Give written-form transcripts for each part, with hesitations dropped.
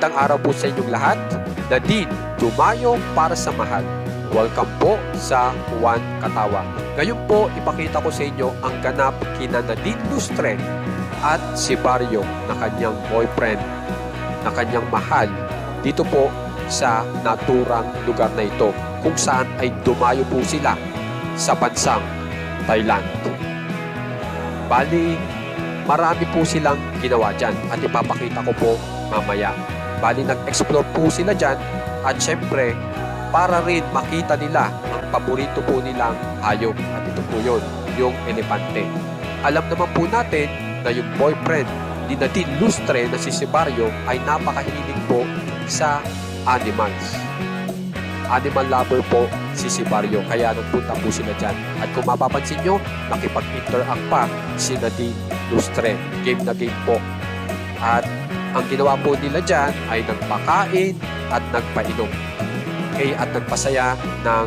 Magandang araw po sa inyong lahat. Nadine, dumayo para sa mahal. Welcome po sa Juan Katawa. Ngayon po, ipakita ko sa inyo ang ganap kina Nadine Lustre at si Barrio na kanyang boyfriend, na kanyang mahal, dito po sa naturang lugar na ito, kung saan ay dumayo po sila sa bansang Thailand. Bali, marami po silang ginawa dyan at ipapakita ko po mamaya. Bali, nag-explore po sila dyan at syempre, para rin makita nila ang paborito po nilang hayop. At ito po yun, yung elepante. Alam naman po natin na yung boyfriend ni Nadine Lustre na si Barrio ay napakahilig po sa animals. Animal lover po si Barrio, kaya nagpunta po sila dyan. At kung mapapansin nyo, nakipag-interact pa si Nadine Lustre. Game na game po. At ang ginawa po nila dyan ay nagpakain at nagpainom. Okay, at nagpasaya ng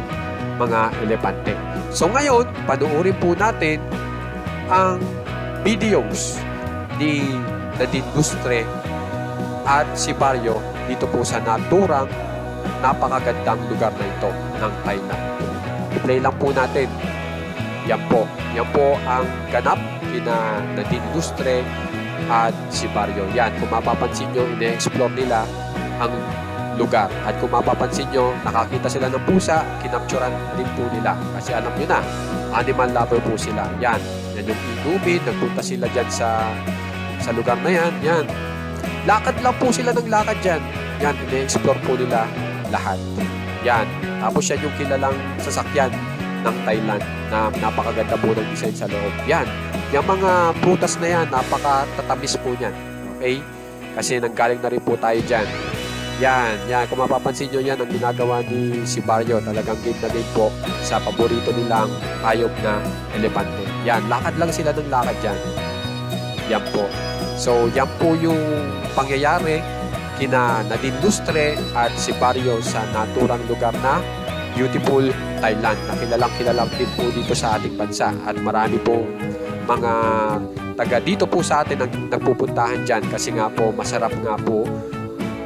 mga elepante. So ngayon, panuorin po natin ang videos ni Nadine Lustre at si Barrio dito po sa naturang napakagandang lugar na ito ng Thailand. I-play lang po natin. Yan po. Yan po ang ganap kina Nadine Lustre at si Barrio. Yan, kung mapapansin nyo, ine-explore nila ang lugar. At kung mapapansin nyo, nakakita sila ng pusa, kinapturan din po nila. Kasi alam nyo na, animal lover po sila. Yan, yan yung inumin, nagpunta sila dyan sa lugar na yan. Yan, lakad lang po sila ng lakad dyan. Yan, ine-explore po nila lahat. Yan, tapos yan yung kilalang sasakyan ng Thailand na napakaganda po ng design sa loob. Yan, yung mga prutas na yan, napakatatamis po niyan. Okay? Kasi nanggaling na rin po tayo dyan. Yan, yan. Kung mapapansin nyo yan, ang ginagawa ni si Barrio, talagang game na game po sa paborito nilang hayop na elepante. Yan, lakad lang sila ng lakad dyan. Yan po. So, yan po yung pangyayari kina Nadine Lustre at si Barrio sa naturang lugar na beautiful Thailand, na kilalang din po dito sa ating bansa. At marami po mga taga dito po sa atin ang nagpupuntahan dyan kasi nga po masarap nga po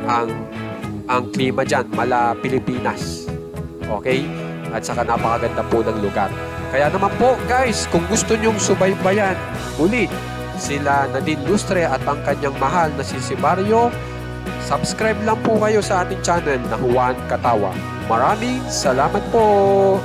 ang klima dyan, mala Pilipinas. Okay? At saka napakaganda po ng lugar. Kaya naman po guys, kung gusto nyong subaybayan muli sila Nadine Lustre at ang kanyang mahal na si Barrio, subscribe lang po kayo sa ating channel na Juan Katawa. Maraming salamat po!